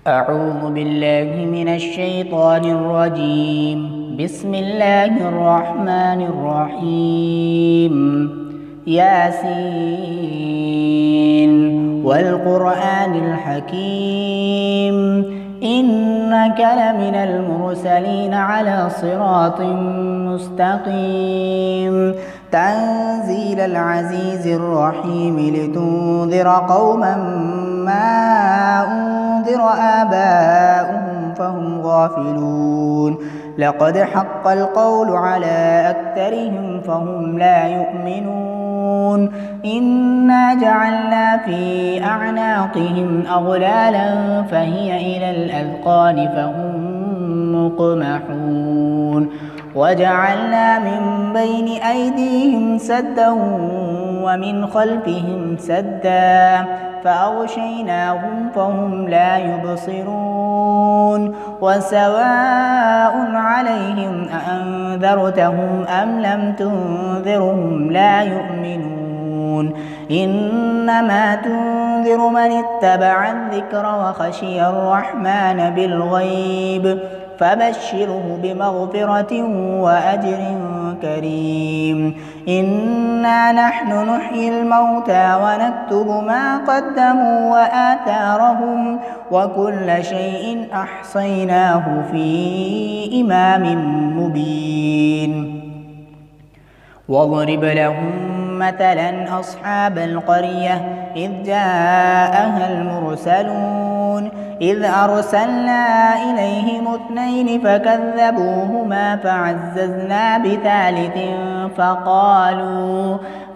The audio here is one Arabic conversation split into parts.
أعوذ بالله من الشيطان الرجيم. بسم الله الرحمن الرحيم. ياسين والقرآن الحكيم إنك لمن المرسلين على صراط مستقيم تنزيل العزيز الرحيم لتنذر قوما ما أنذر آباؤهم فهم غافلون لقد حق القول على أكثرهم فهم لا يؤمنون إنا جعلنا في أعناقهم أغلالا فهي إلى الأذقان فهم مقمحون وجعلنا من بين أيديهم سدا ومن خلفهم سدا فأغشيناهم فهم لا يبصرون وسواء عليهم أأنذرتهم أم لم تنذرهم لا يؤمنون إنما تنذر من اتبع الذكر وخشي الرحمن بالغيب فبشره بمغفرة وأجر كريم إنا نحن نحيي الموتى ونكتب ما قدموا وآثارهم وكل شيء أحصيناه في إمام مبين واضرب لهم مثلا أصحاب القرية إذ جاءها المرسلون إذ أرسلنا إليهم 2 فكذبوهما فعززنا بثالث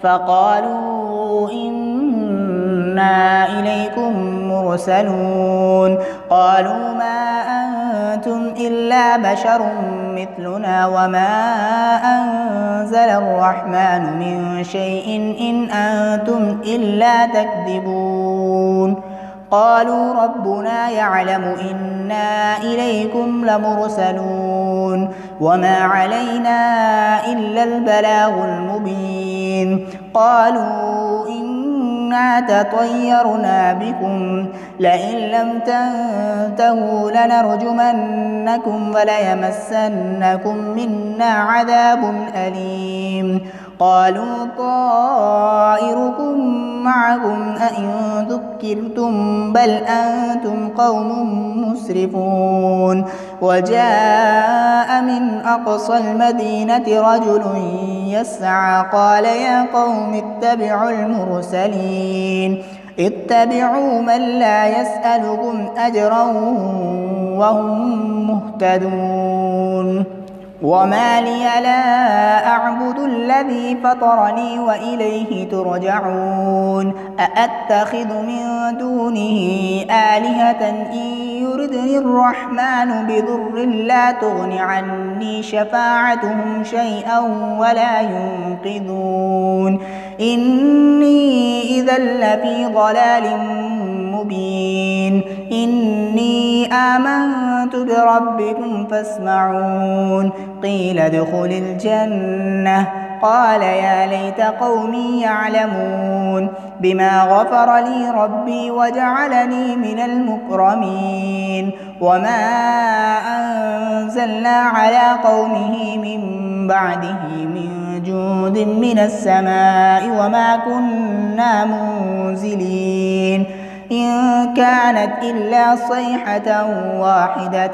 فقالوا إنا إليكم مرسلون قالوا ما أنتم إلا بشر مثلنا وما أنزل الرحمن من شيء إن أنتم إلا تكذبون قالوا ربنا يعلم إنا إليكم لمرسلون وما علينا إلا البلاغ المبين قالوا إنا تطيرنا بكم لئن لم تنتهوا لنرجمنكم وليمسنكم منا عذاب أليم قالوا طائركم معكم أئن ذكرتم بل أنتم قوم مسرفون وجاء من أقصى المدينة رجل يسعى قال يا قوم اتبعوا المرسلين اتبعوا من لا يسألكم أجرا وهم مهتدون وما لي لا أعبد الذي فطرني وإليه ترجعون أأتخذ من دونه آلهة إن يردني الرحمن بضر لا تغن عني شفاعتهم شيئا ولا ينقذون إني إذا لفي ضلال مبين إني آمنت بربكم فاسمعون قيل ادخل الجنة قال يا ليت قومي يعلمون بما غفر لي ربي وجعلني من المكرمين وما أنزلنا على قومه من بعده من جند من السماء وما كنا منزلين إن كانت إلا صيحة واحدة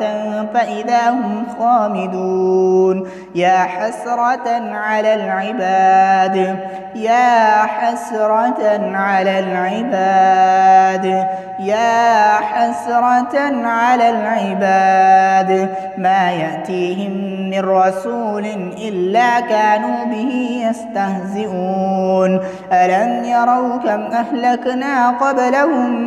فإذا هم خامدون يا حسرة على العباد يا حسرة على العباد يا حسرة على العباد ما يأتيهم من رسول إلا كانوا به يستهزئون ألم يروا كم أهلكنا قبلهم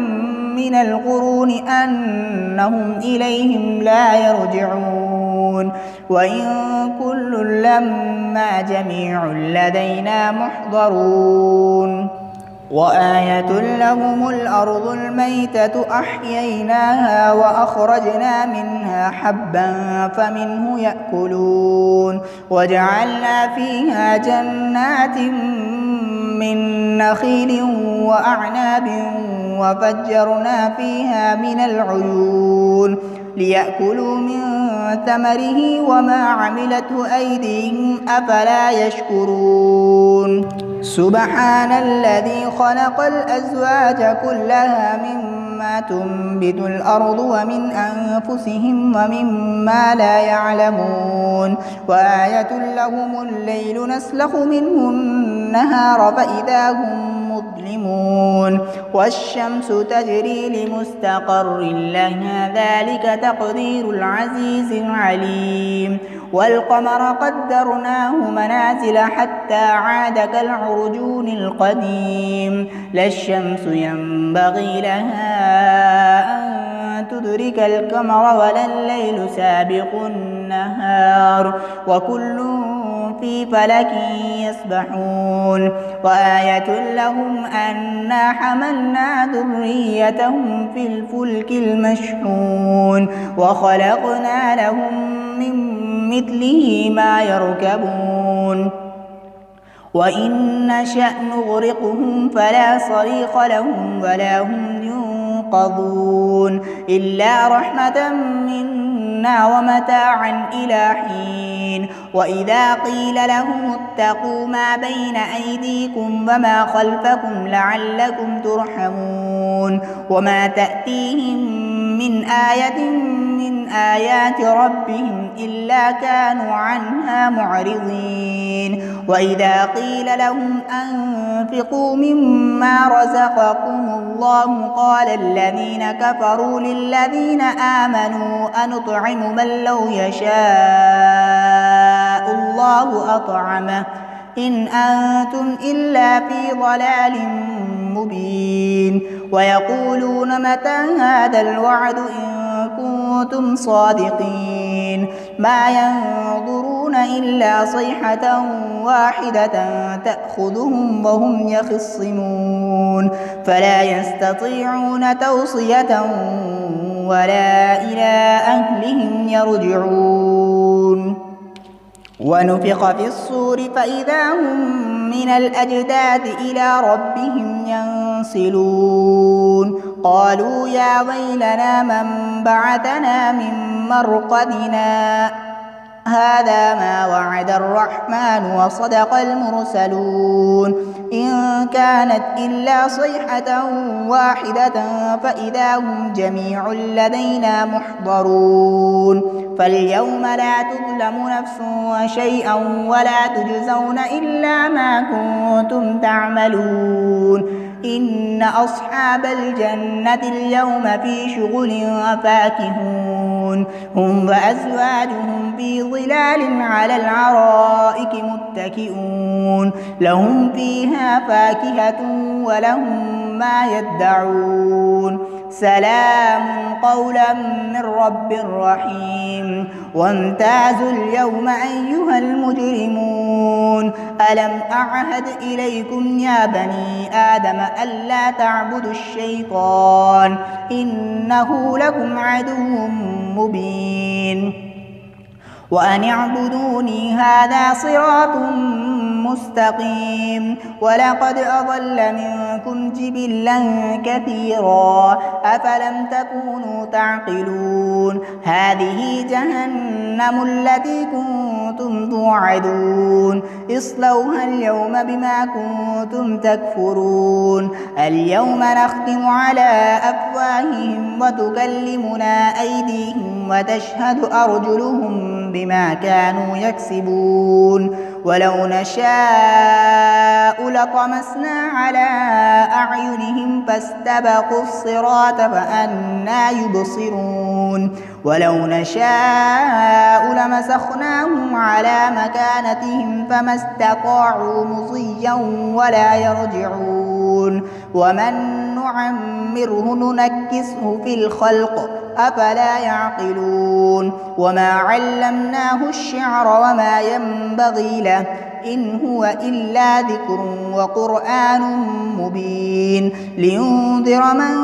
من القرون أنهم إليهم لا يرجعون وإن كل لما جميع لدينا محضرون وآية لهم الأرض الميتة أحييناها وأخرجنا منها حبا فمنه يأكلون وجعلنا فيها جنات من نخيل وأعناب وفجرنا فيها من العيون ليأكلوا من ثمره وما عملته أيديهم أفلا يشكرون سبحان الذي خلق الأزواج كلها مما تنبت الأرض ومن أنفسهم ومما لا يعلمون وآية لهم الليل نسلخ منه النهار فإذا هم مظلمون والشمس تجري لمستقر لها ذلك تقدير العزيز العليم والقمر قدرناه منازل حتى عاد كالعرجون القديم لا الشمس ينبغي لها أن تدرك القمر ولا الليل سابق النهار وكل في فلك يسبحون وآية لهم أنا حملنا ذريتهم في الفلك المشحون وخلقنا لهم من مثله ما يركبون وإن نشأ نغرقهم فلا صريخ لهم ولا هم ينقذون إلا رحمة منا ومتاعا إلى حين وإذا قيل لهم اتقوا ما بين أيديكم وما خلفكم لعلكم ترحمون وما تأتيهم من آية من آيات ربهم إلا كانوا عنها معرضين وإذا قيل لهم أنفقوا مما رزقكم الله قال الذين كفروا للذين آمنوا أنطعم من لو يشاء الله أطعمه إن أنتم إلا في ضلال مبين ويقولون متى هذا الوعد إن كنتم صادقين ما ينظرون إلا صيحة واحدة تأخذهم وهم يخصمون فلا يستطيعون توصية ولا إلى أهلهم يرجعون ونفخ في الصور فإذا هم من الأجداث إلى ربهم ينسلون قالوا يا ويلنا من بعثنا من مرقدنا هذا ما وعد الرحمن وصدق المرسلون إن كانت إلا صيحة واحدة فإذا هم جميع لدينا محضرون فاليوم لا تظلم نفس شيئا ولا تجزون إلا ما كنتم تعملون إن أصحاب الجنة اليوم في شغل فاكهون هم وأزواجهم في ظلال على العرائك متكئون لهم فيها فاكهة ولهم ما يدعون سلام قولا من رب رحيم وامتازوا اليوم أيها المجرمون ألم أعهد إليكم يا بني آدم ألا تعبدوا الشيطان إنه لكم عدو مبين وأن اعبدوني هذا صراط مستقيم ولقد أضل منكم جبلا كثيرا أفلم تكونوا تعقلون هذه جهنم التي كنتم توعدون اصلوها اليوم بما كنتم تكفرون اليوم نختم على أفواههم وتكلمنا أيديهم وتشهد أرجلهم بما كانوا يكسبون ولو نشاء لطمسنا على أعينهم فاستبقوا الصراط فأنى يبصرون ولو نشاء لمسخناهم على مكانتهم فما استطاعوا مضيا ولا يرجعون ومن نعمره ننكسه في الخلق أفلا يعقلون وما علمناه الشعر وما ينبغي له إن هو إلا ذكر وقرآن مبين لينذر من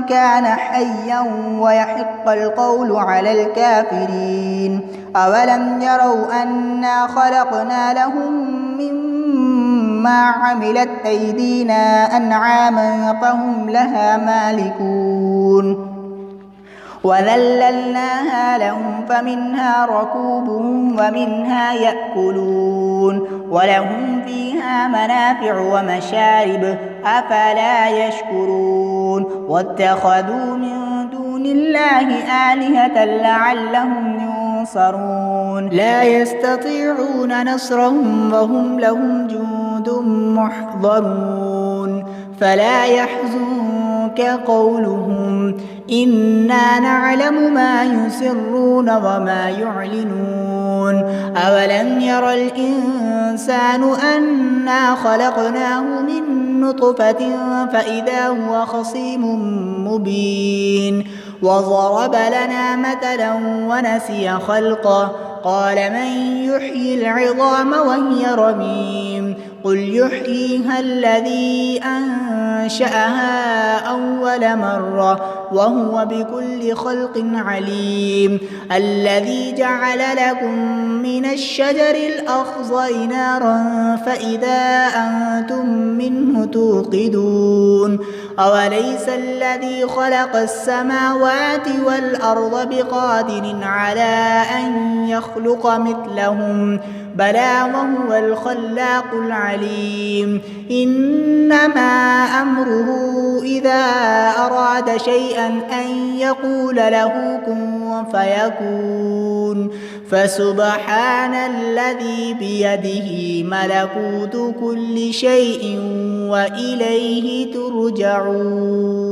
كان حيا ويحق القول على الكافرين أولم يروا أنا خلقنا لهم ما عملت أيدينا أنعاما فهم لها مالكون وذللناها لهم فمنها ركوبهم ومنها يأكلون ولهم فيها منافع ومشارب أفلا يشكرون واتخذوا من دون الله آلهة لعلهم ينصرون لا يستطيعون نصرهم وهم لهم جند محضرون فلا يحزنك قولهم إنا نعلم ما يسرون وما يعلنون أولم ير الإنسان أنا خلقناه من نطفة فإذا هو خصيم مبين وضرب لنا مثلا ونسي خلقه قال من يحيي العظام وهي رميم قل يحييها الذي أنشأها أول مرة وهو بكل خلق عليم الذي جعل لكم من الشجر الأخضر نارا فإذا أنتم منه توقدون أوليس الذي خلق السماوات والأرض بقادر على أن يخلق مثلهم بلى وهو الخلاق العليم إنما أمره إذا أراد شيئا أن يقول له كن فيكون فسبحان الذي بيده ملكوت كل شيء وإليه ترجعون.